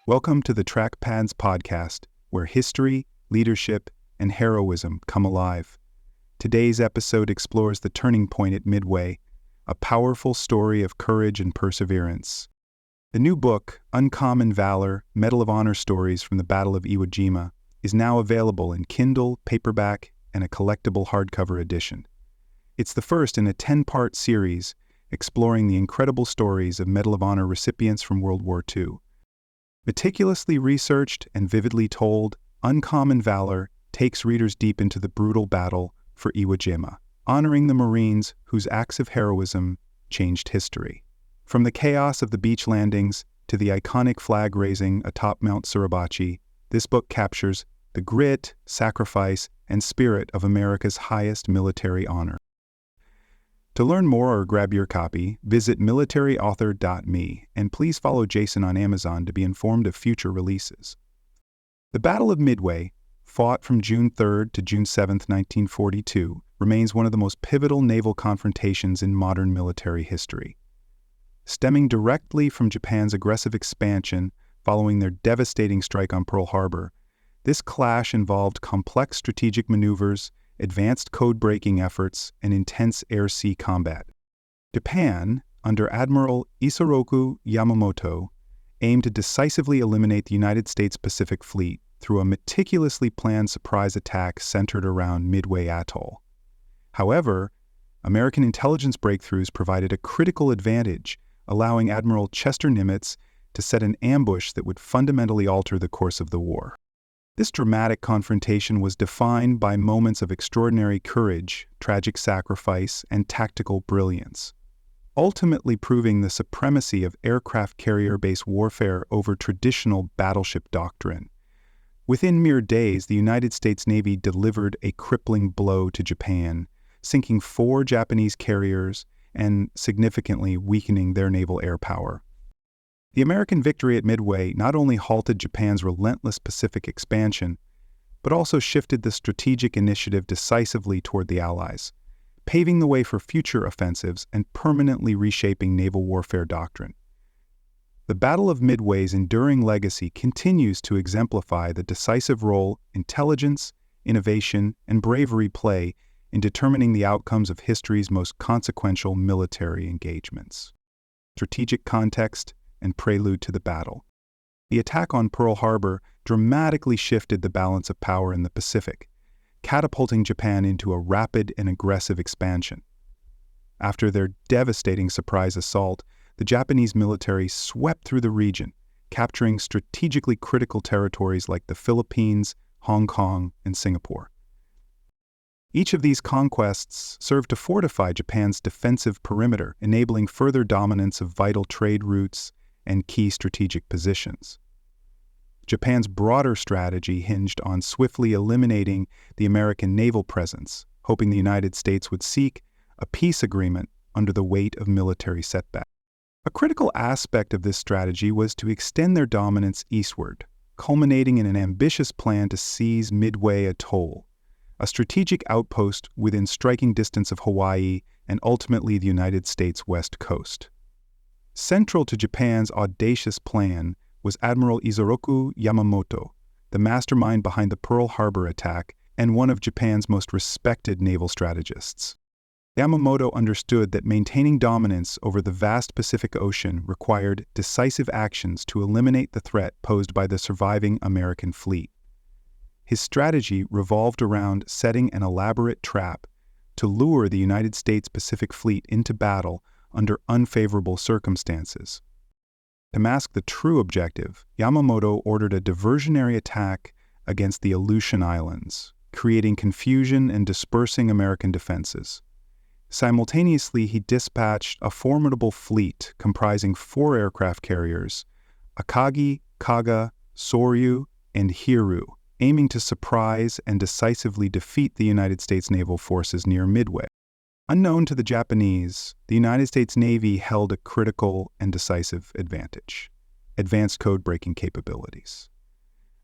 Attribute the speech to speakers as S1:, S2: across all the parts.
S1: Welcome to the Trackpads podcast, where history, leadership, and heroism come alive. Today's episode explores the turning point at Midway, a powerful story of courage and perseverance. The new book, Uncommon Valor, Medal of Honor Stories from the Battle of Iwo Jima, is now available in Kindle, paperback, and a collectible hardcover edition. It's the first in a 10-part series exploring the incredible stories of Medal of Honor recipients from World War II. Meticulously researched and vividly told, Uncommon Valor takes readers deep into the brutal battle for Iwo Jima, honoring the Marines whose acts of heroism changed history. From the chaos of the beach landings to the iconic flag raising atop Mount Suribachi, this book captures the grit, sacrifice, and spirit of America's highest military honor. To learn more or grab your copy, visit militaryauthor.me, and please follow Jason on Amazon to be informed of future releases. The Battle of Midway, fought from June 3rd to June 7th, 1942, remains one of the most pivotal naval confrontations in modern military history. Stemming directly from Japan's aggressive expansion following their devastating strike on Pearl Harbor, this clash involved complex strategic maneuvers, advanced code-breaking efforts, and intense air-sea combat. Japan, under Admiral Isoroku Yamamoto, aimed to decisively eliminate the United States Pacific Fleet through a meticulously planned surprise attack centered around Midway Atoll. However, American intelligence breakthroughs provided a critical advantage, allowing Admiral Chester Nimitz to set an ambush that would fundamentally alter the course of the war. This dramatic confrontation was defined by moments of extraordinary courage, tragic sacrifice, and tactical brilliance, ultimately proving the supremacy of aircraft carrier-based warfare over traditional battleship doctrine. Within mere days, the United States Navy delivered a crippling blow to Japan, sinking 4 Japanese carriers and significantly weakening their naval air power. The American victory at Midway not only halted Japan's relentless Pacific expansion, but also shifted the strategic initiative decisively toward the Allies, paving the way for future offensives and permanently reshaping naval warfare doctrine. The Battle of Midway's enduring legacy continues to exemplify the decisive role intelligence, innovation, and bravery play in determining the outcomes of history's most consequential military engagements. Strategic context and prelude to the battle. The attack on Pearl Harbor dramatically shifted the balance of power in the Pacific, catapulting Japan into a rapid and aggressive expansion. After their devastating surprise assault, the Japanese military swept through the region, capturing strategically critical territories like the Philippines, Hong Kong, and Singapore. Each of these conquests served to fortify Japan's defensive perimeter, enabling further dominance of vital trade routes and key strategic positions. Japan's broader strategy hinged on swiftly eliminating the American naval presence, hoping the United States would seek a peace agreement under the weight of military setback. A critical aspect of this strategy was to extend their dominance eastward, culminating in an ambitious plan to seize Midway Atoll, a strategic outpost within striking distance of Hawaii and ultimately the United States West Coast. Central to Japan's audacious plan was Admiral Isoroku Yamamoto, the mastermind behind the Pearl Harbor attack and one of Japan's most respected naval strategists. Yamamoto understood that maintaining dominance over the vast Pacific Ocean required decisive actions to eliminate the threat posed by the surviving American fleet. His strategy revolved around setting an elaborate trap to lure the United States Pacific Fleet into battle under unfavorable circumstances. To mask the true objective, Yamamoto ordered a diversionary attack against the Aleutian Islands, creating confusion and dispersing American defenses. Simultaneously, he dispatched a formidable fleet comprising 4 aircraft carriers, Akagi, Kaga, Soryu, and Hiryu, aiming to surprise and decisively defeat the United States naval forces near Midway. Unknown to the Japanese, the United States Navy held a critical and decisive advantage: advanced code-breaking capabilities.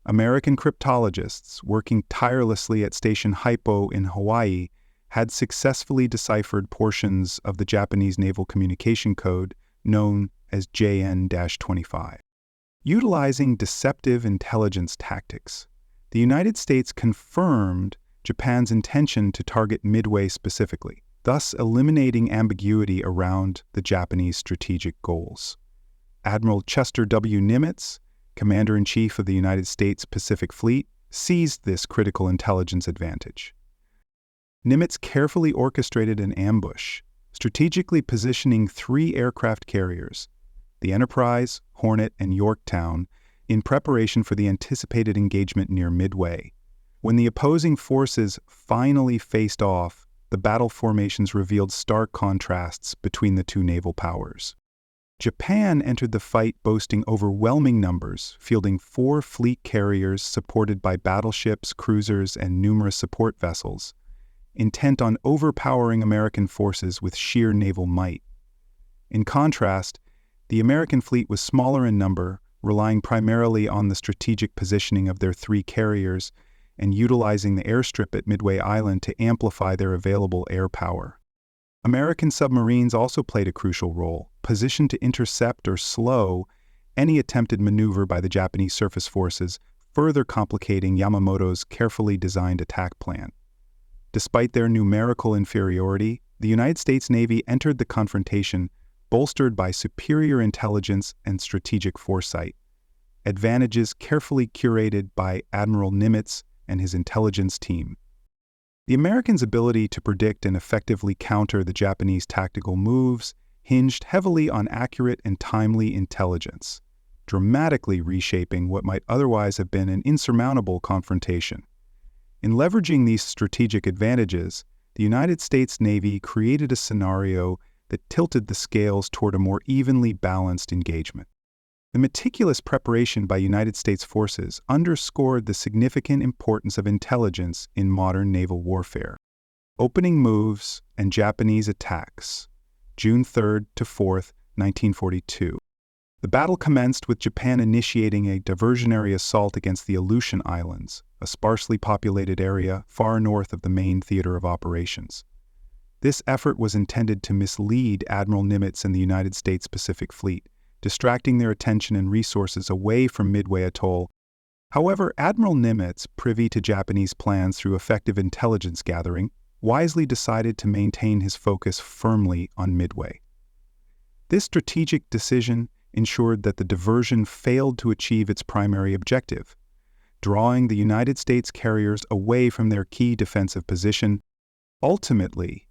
S1: American cryptologists working tirelessly at Station Haipo in Hawaii had successfully deciphered portions of the Japanese naval communication code known as JN-25. Utilizing deceptive intelligence tactics, the United States confirmed Japan's intention to target Midway specifically, thus eliminating ambiguity around the Japanese strategic goals. Admiral Chester W. Nimitz, Commander-in-Chief of the United States Pacific Fleet, seized this critical intelligence advantage. Nimitz carefully orchestrated an ambush, strategically positioning 3 aircraft carriers, the Enterprise, Hornet, and Yorktown, in preparation for the anticipated engagement near Midway. When the opposing forces finally faced off, the battle formations revealed stark contrasts between the 2 naval powers. Japan entered the fight boasting overwhelming numbers, fielding 4 fleet carriers supported by battleships, cruisers, and numerous support vessels, intent on overpowering American forces with sheer naval might. In contrast, the American fleet was smaller in number, relying primarily on the strategic positioning of their 3 carriers and utilizing the airstrip at Midway Island to amplify their available air power. American submarines also played a crucial role, positioned to intercept or slow any attempted maneuver by the Japanese surface forces, further complicating Yamamoto's carefully designed attack plan. Despite their numerical inferiority, the United States Navy entered the confrontation bolstered by superior intelligence and strategic foresight, advantages carefully curated by Admiral Nimitz and his intelligence team. The Americans' ability to predict and effectively counter the Japanese tactical moves hinged heavily on accurate and timely intelligence, dramatically reshaping what might otherwise have been an insurmountable confrontation. In leveraging these strategic advantages, the United States Navy created a scenario that tilted the scales toward a more evenly balanced engagement. The meticulous preparation by United States forces underscored the significant importance of intelligence in modern naval warfare. Opening moves and Japanese attacks, June 3rd to 4th, 1942. The battle commenced with Japan initiating a diversionary assault against the Aleutian Islands, a sparsely populated area far north of the main theater of operations. This effort was intended to mislead Admiral Nimitz and the United States Pacific Fleet, distracting their attention and resources away from Midway Atoll. However, Admiral Nimitz, privy to Japanese plans through effective intelligence gathering, wisely decided to maintain his focus firmly on Midway. This strategic decision ensured that the diversion failed to achieve its primary objective, drawing the United States carriers away from their key defensive position. Ultimately,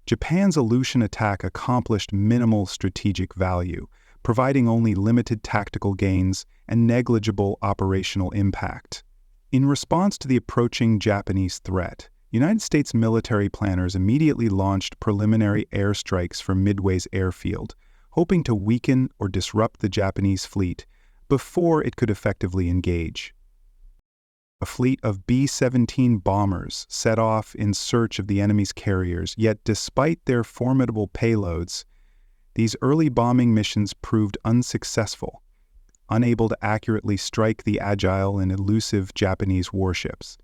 S1: Japan's Aleutian attack accomplished minimal strategic value, providing only limited tactical gains and negligible operational impact. In response to the approaching Japanese threat, United States military planners immediately launched preliminary airstrikes from Midway's airfield, hoping to weaken or disrupt the Japanese fleet before it could effectively engage. A fleet of B-17 bombers set off in search of the enemy's carriers, yet despite their formidable payloads, these early bombing missions proved unsuccessful, unable to accurately strike the agile and elusive Japanese warships.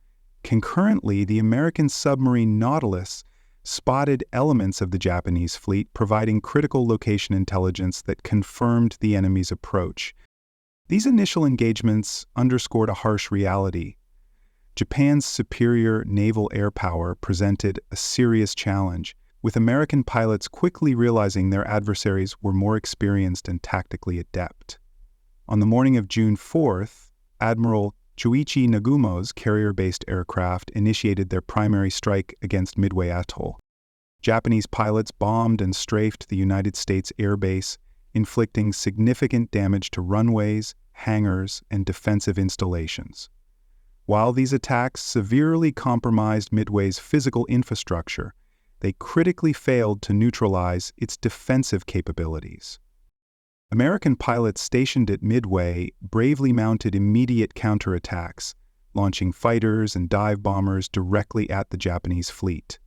S1: Concurrently, the American submarine Nautilus spotted elements of the Japanese fleet, providing critical location intelligence that confirmed the enemy's approach. These initial engagements underscored a harsh reality. Japan's superior naval air power presented a serious challenge, with American pilots quickly realizing their adversaries were more experienced and tactically adept. On the morning of June 4th, Admiral Chuichi Nagumo's carrier-based aircraft initiated their primary strike against Midway Atoll. Japanese pilots bombed and strafed the United States Air Base, inflicting significant damage to runways, hangars, and defensive installations. While these attacks severely compromised Midway's physical infrastructure, they critically failed to neutralize its defensive capabilities. American pilots stationed at Midway bravely mounted immediate counterattacks, launching fighters and dive bombers directly at the Japanese fleet.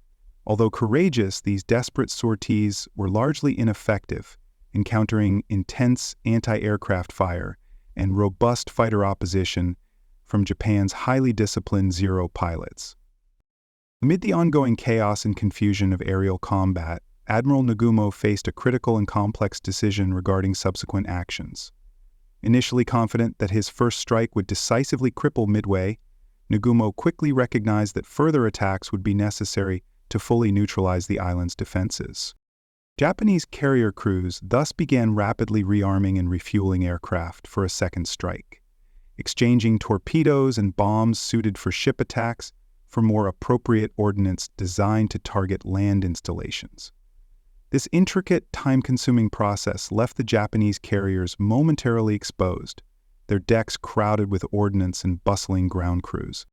S1: Although courageous, these desperate sorties were largely ineffective, encountering intense anti-aircraft fire and robust fighter opposition from Japan's highly disciplined Zero pilots. Amid the ongoing chaos and confusion of aerial combat, Admiral Nagumo faced a critical and complex decision regarding subsequent actions. Initially confident that his first strike would decisively cripple Midway, Nagumo quickly recognized that further attacks would be necessary to fully neutralize the island's defenses. Japanese carrier crews thus began rapidly rearming and refueling aircraft for a second strike, exchanging torpedoes and bombs suited for ship attacks for more appropriate ordnance designed to target land installations. This intricate, time-consuming process left the Japanese carriers momentarily exposed, their decks crowded with ordnance and bustling ground crews.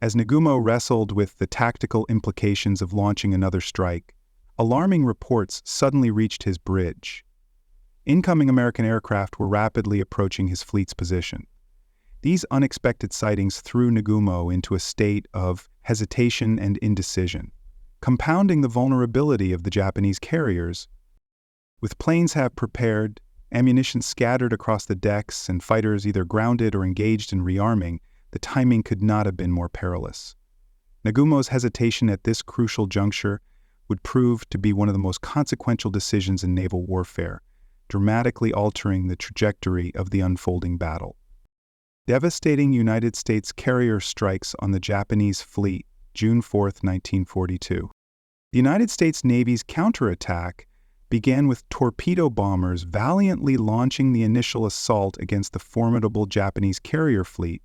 S1: As Nagumo wrestled with the tactical implications of launching another strike, alarming reports suddenly reached his bridge. Incoming American aircraft were rapidly approaching his fleet's position. These unexpected sightings threw Nagumo into a state of hesitation and indecision, compounding the vulnerability of the Japanese carriers. With planes half prepared, ammunition scattered across the decks, and fighters either grounded or engaged in rearming, the timing could not have been more perilous. Nagumo's hesitation at this crucial juncture would prove to be one of the most consequential decisions in naval warfare, dramatically altering the trajectory of the unfolding battle. Devastating United States carrier strikes on the Japanese fleet, June 4, 1942. The United States Navy's counterattack began with torpedo bombers valiantly launching the initial assault against the formidable Japanese carrier fleet.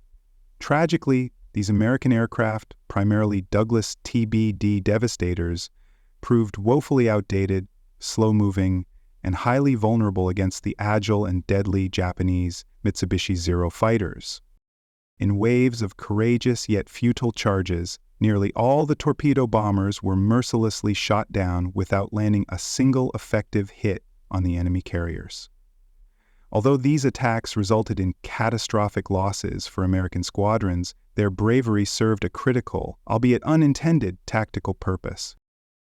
S1: Tragically, these American aircraft, primarily Douglas TBD Devastators, proved woefully outdated, slow-moving, and highly vulnerable against the agile and deadly Japanese Mitsubishi Zero fighters. In waves of courageous yet futile charges, nearly all the torpedo bombers were mercilessly shot down without landing a single effective hit on the enemy carriers. Although these attacks resulted in catastrophic losses for American squadrons, their bravery served a critical, albeit unintended, tactical purpose.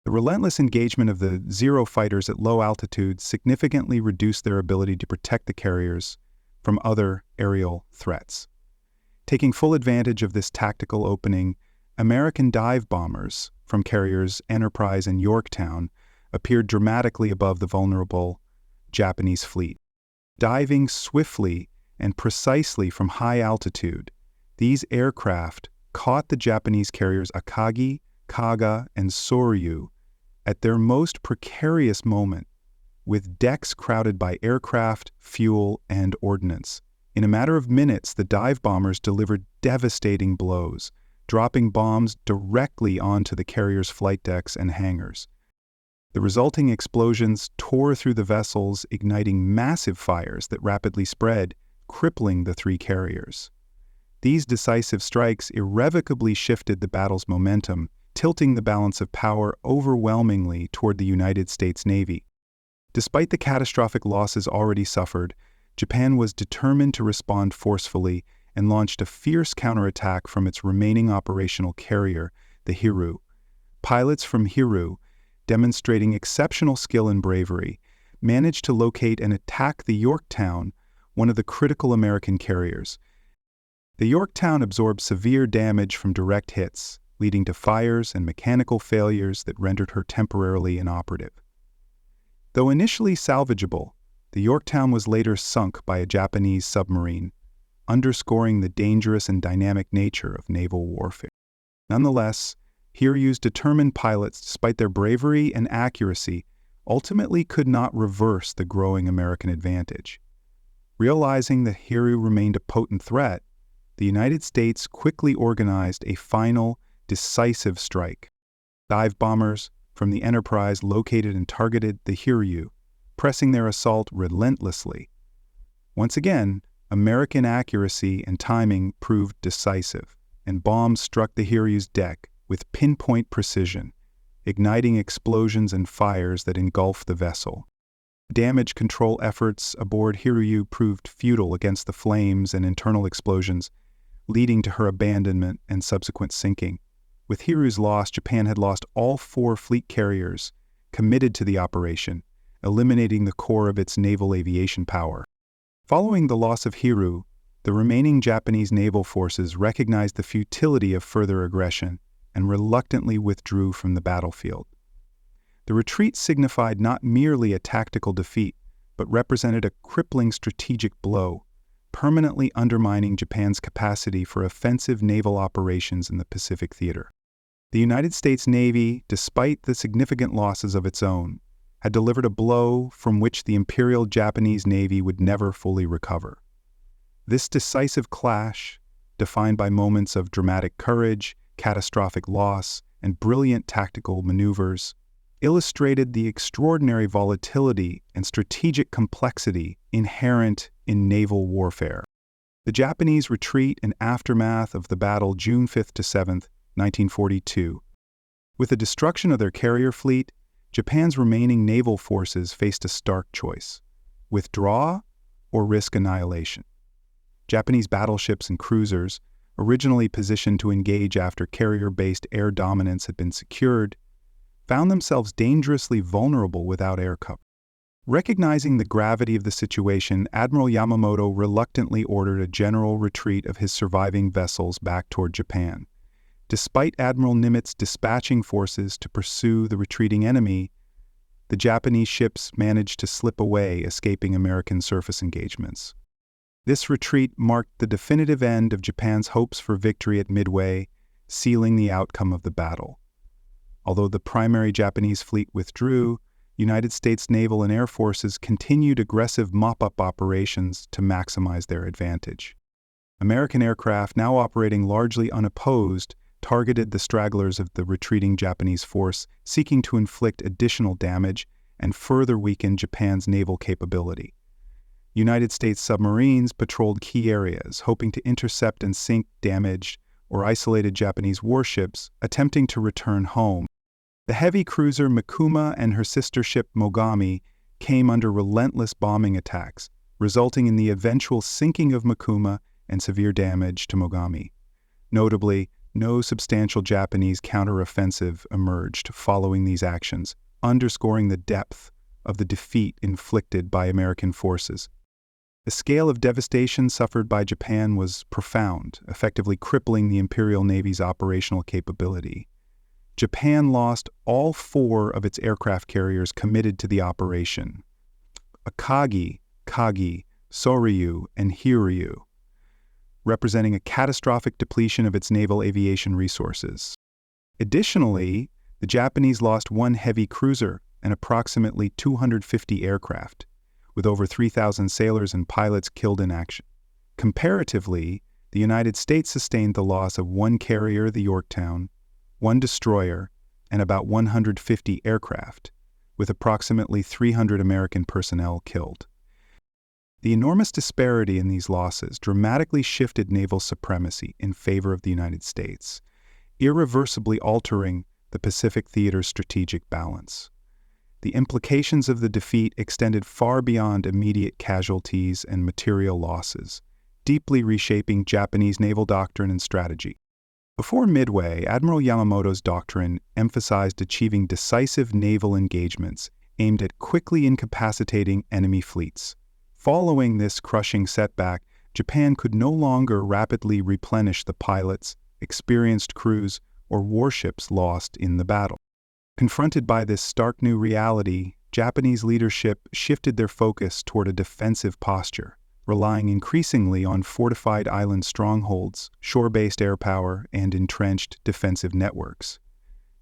S1: The relentless engagement of the Zero fighters at low altitudes significantly reduced their ability to protect the carriers from other aerial threats. Taking full advantage of this tactical opening, American dive bombers from carriers Enterprise and Yorktown appeared dramatically above the vulnerable Japanese fleet. Diving swiftly and precisely from high altitude, these aircraft caught the Japanese carriers Akagi, Kaga, and Soryu at their most precarious moment, with decks crowded by aircraft, fuel, and ordnance. In a matter of minutes, the dive bombers delivered devastating blows, dropping bombs directly onto the carrier's flight decks and hangars. The resulting explosions tore through the vessels, igniting massive fires that rapidly spread, crippling the three carriers. These decisive strikes irrevocably shifted the battle's momentum, tilting the balance of power overwhelmingly toward the United States Navy. Despite the catastrophic losses already suffered, Japan was determined to respond forcefully and launched a fierce counterattack from its remaining operational carrier, the Hiryu. Pilots from Hiryu, demonstrating exceptional skill and bravery, managed to locate and attack the Yorktown, one of the critical American carriers. The Yorktown absorbed severe damage from direct hits, leading to fires and mechanical failures that rendered her temporarily inoperative. Though initially salvageable, the Yorktown was later sunk by a Japanese submarine, underscoring the dangerous and dynamic nature of naval warfare. Nonetheless, Hiryu's determined pilots, despite their bravery and accuracy, ultimately could not reverse the growing American advantage. Realizing that Hiryu remained a potent threat, the United States quickly organized a final, decisive strike. Dive bombers from the Enterprise located and targeted the Hiryu, pressing their assault relentlessly. Once again, American accuracy and timing proved decisive, and bombs struck the Hiryu's deck with pinpoint precision, igniting explosions and fires that engulfed the vessel. Damage control efforts aboard Hiryu proved futile against the flames and internal explosions, leading to her abandonment and subsequent sinking. With Hiryu's loss, Japan had lost all 4 fleet carriers committed to the operation, eliminating the core of its naval aviation power. Following the loss of Hiryu, the remaining Japanese naval forces recognized the futility of further aggression and reluctantly withdrew from the battlefield. The retreat signified not merely a tactical defeat, but represented a crippling strategic blow, permanently undermining Japan's capacity for offensive naval operations in the Pacific theater. The United States Navy, despite the significant losses of its own, had delivered a blow from which the Imperial Japanese Navy would never fully recover. This decisive clash, defined by moments of dramatic courage, catastrophic loss, and brilliant tactical maneuvers, illustrated the extraordinary volatility and strategic complexity inherent in naval warfare. The Japanese retreat and aftermath of the battle June 5 to 7, 1942. With the destruction of their carrier fleet, Japan's remaining naval forces faced a stark choice: withdraw or risk annihilation. Japanese battleships and cruisers, originally positioned to engage after carrier-based air dominance had been secured, found themselves dangerously vulnerable without air cover. Recognizing the gravity of the situation, Admiral Yamamoto reluctantly ordered a general retreat of his surviving vessels back toward Japan. Despite Admiral Nimitz dispatching forces to pursue the retreating enemy, the Japanese ships managed to slip away, escaping American surface engagements. This retreat marked the definitive end of Japan's hopes for victory at Midway, sealing the outcome of the battle. Although the primary Japanese fleet withdrew, United States naval and air forces continued aggressive mop-up operations to maximize their advantage. American aircraft, now operating largely unopposed, targeted the stragglers of the retreating Japanese force, seeking to inflict additional damage and further weaken Japan's naval capability. United States submarines patrolled key areas, hoping to intercept and sink damaged or isolated Japanese warships attempting to return home. The heavy cruiser Mikuma and her sister ship Mogami came under relentless bombing attacks, resulting in the eventual sinking of Mikuma and severe damage to Mogami. Notably, no substantial Japanese counteroffensive emerged following these actions, underscoring the depth of the defeat inflicted by American forces. The scale of devastation suffered by Japan was profound, effectively crippling the Imperial Navy's operational capability. Japan lost all 4 of its aircraft carriers committed to the operation: Akagi, Kaga, Soryu, and Hiryu, representing a catastrophic depletion of its naval aviation resources. Additionally, the Japanese lost 1 heavy cruiser and approximately 250 aircraft, with over 3,000 sailors and pilots killed in action. Comparatively, the United States sustained the loss of 1 carrier, the Yorktown, 1 destroyer, and about 150 aircraft, with approximately 300 American personnel killed. The enormous disparity in these losses dramatically shifted naval supremacy in favor of the United States, irreversibly altering the Pacific theater's strategic balance. The implications of the defeat extended far beyond immediate casualties and material losses, deeply reshaping Japanese naval doctrine and strategy. Before Midway, Admiral Yamamoto's doctrine emphasized achieving decisive naval engagements aimed at quickly incapacitating enemy fleets. Following this crushing setback, Japan could no longer rapidly replenish the pilots, experienced crews, or warships lost in the battle. Confronted by this stark new reality, Japanese leadership shifted their focus toward a defensive posture, relying increasingly on fortified island strongholds, shore-based air power, and entrenched defensive networks.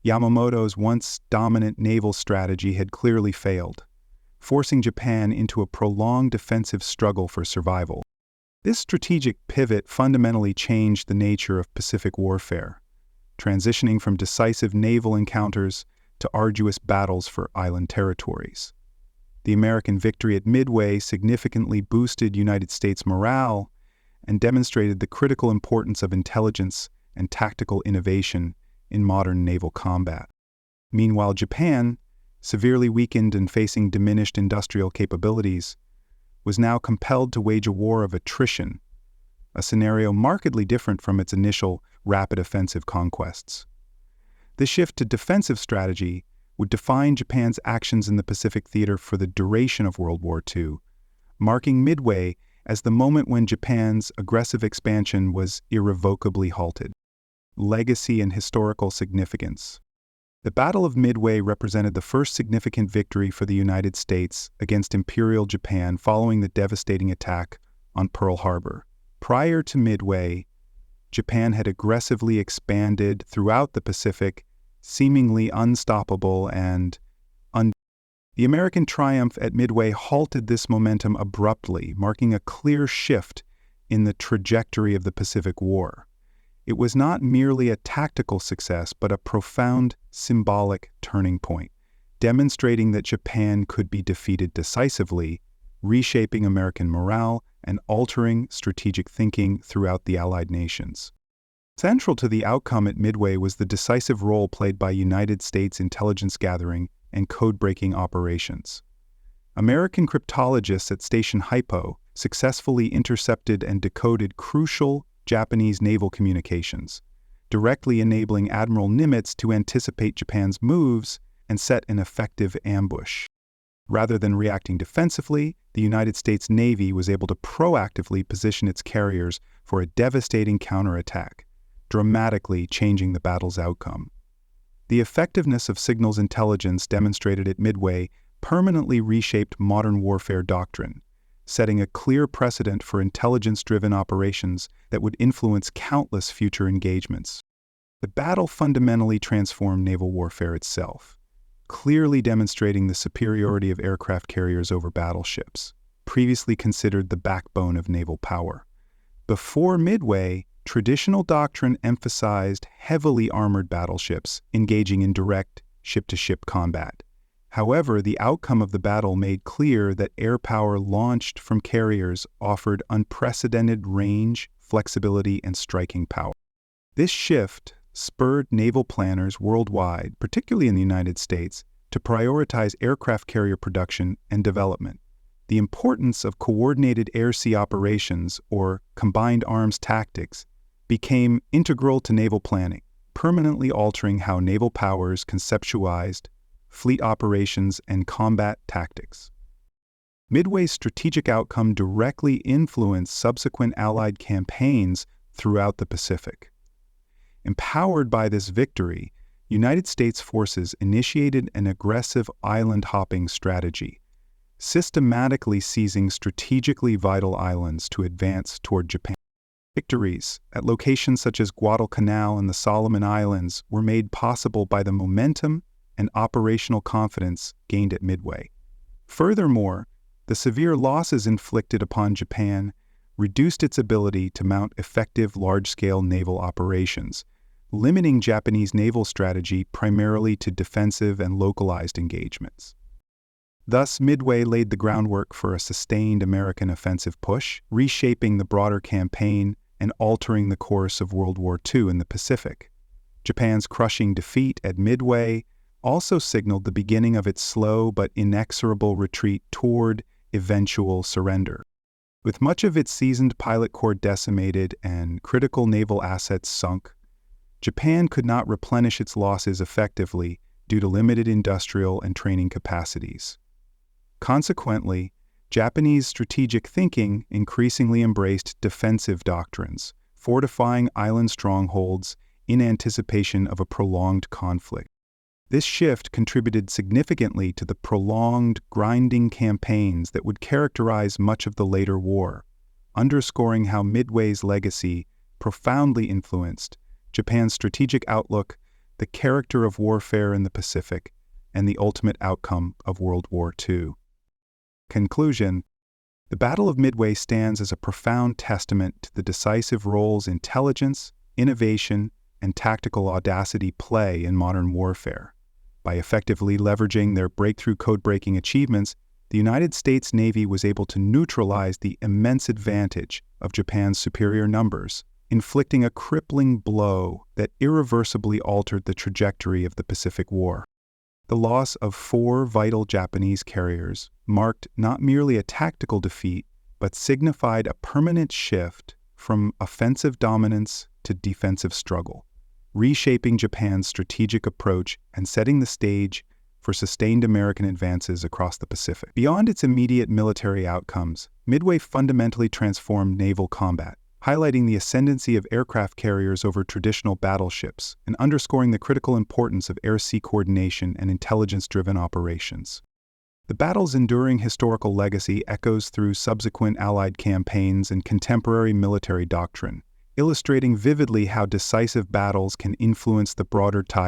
S1: Yamamoto's once dominant naval strategy had clearly failed, forcing Japan into a prolonged defensive struggle for survival. This strategic pivot fundamentally changed the nature of Pacific warfare, transitioning from decisive naval encounters to arduous battles for island territories. The American victory at Midway significantly boosted United States morale and demonstrated the critical importance of intelligence and tactical innovation in modern naval combat. Meanwhile, Japan, severely weakened and facing diminished industrial capabilities, was now compelled to wage a war of attrition, a scenario markedly different from its initial rapid offensive conquests. The shift to defensive strategy would define Japan's actions in the Pacific theater for the duration of World War II, marking Midway as the moment when Japan's aggressive expansion was irrevocably halted. Legacy and historical significance. The Battle of Midway represented the first significant victory for the United States against Imperial Japan following the devastating attack on Pearl Harbor. Prior to Midway, Japan had aggressively expanded throughout the Pacific, seemingly unstoppable and the American triumph at Midway halted this momentum abruptly, marking a clear shift in the trajectory of the Pacific War. It was not merely a tactical success, but a profound symbolic turning point, demonstrating that Japan could be defeated decisively, reshaping American morale and altering strategic thinking throughout the Allied nations. Central to the outcome at Midway was the decisive role played by United States intelligence gathering and code-breaking operations. American cryptologists at Station Hypo successfully intercepted and decoded crucial Japanese naval communications, directly enabling Admiral Nimitz to anticipate Japan's moves and set an effective ambush. Rather than reacting defensively, the United States Navy was able to proactively position its carriers for a devastating counterattack, dramatically changing the battle's outcome. The effectiveness of signals intelligence demonstrated at Midway permanently reshaped modern warfare doctrine, setting a clear precedent for intelligence-driven operations that would influence countless future engagements. The battle fundamentally transformed naval warfare itself, clearly demonstrating the superiority of aircraft carriers over battleships, previously considered the backbone of naval power. Before Midway, traditional doctrine emphasized heavily armored battleships engaging in direct ship-to-ship combat. However, the outcome of the battle made clear that air power launched from carriers offered unprecedented range, flexibility, and striking power. This shift spurred naval planners worldwide, particularly in the United States, to prioritize aircraft carrier production and development. The importance of coordinated air-sea operations, or combined arms tactics, became integral to naval planning, permanently altering how naval powers conceptualized fleet operations and combat tactics. Midway's strategic outcome directly influenced subsequent Allied campaigns throughout the Pacific. Empowered by this victory, United States forces initiated an aggressive island-hopping strategy, systematically seizing strategically vital islands to advance toward Japan. Victories at locations such as Guadalcanal and the Solomon Islands were made possible by the momentum and operational confidence gained at Midway. Furthermore, the severe losses inflicted upon Japan reduced its ability to mount effective large-scale naval operations, limiting Japanese naval strategy primarily to defensive and localized engagements. Thus, Midway laid the groundwork for a sustained American offensive push, reshaping the broader campaign and altering the course of World War II in the Pacific. Japan's crushing defeat at Midway also signaled the beginning of its slow but inexorable retreat toward eventual surrender. With much of its seasoned pilot corps decimated and critical naval assets sunk, Japan could not replenish its losses effectively due to limited industrial and training capacities. Consequently, Japanese strategic thinking increasingly embraced defensive doctrines, fortifying island strongholds in anticipation of a prolonged conflict. This shift contributed significantly to the prolonged, grinding campaigns that would characterize much of the later war, underscoring how Midway's legacy profoundly influenced Japan's strategic outlook, the character of warfare in the Pacific, and the ultimate outcome of World War II. Conclusion: the Battle of Midway stands as a profound testament to the decisive roles intelligence, innovation, and tactical audacity play in modern warfare. By effectively leveraging their breakthrough code-breaking achievements, the United States Navy was able to neutralize the immense advantage of Japan's superior numbers, inflicting a crippling blow that irreversibly altered the trajectory of the Pacific War. The loss of 4 vital Japanese carriers marked not merely a tactical defeat, but signified a permanent shift from offensive dominance to defensive struggle, reshaping Japan's strategic approach and setting the stage for sustained American advances across the Pacific. Beyond its immediate military outcomes, Midway fundamentally transformed naval combat, highlighting the ascendancy of aircraft carriers over traditional battleships and underscoring the critical importance of air-sea coordination and intelligence-driven operations. The battle's enduring historical legacy echoes through subsequent Allied campaigns and contemporary military doctrine, illustrating vividly how decisive battles can influence the broader tides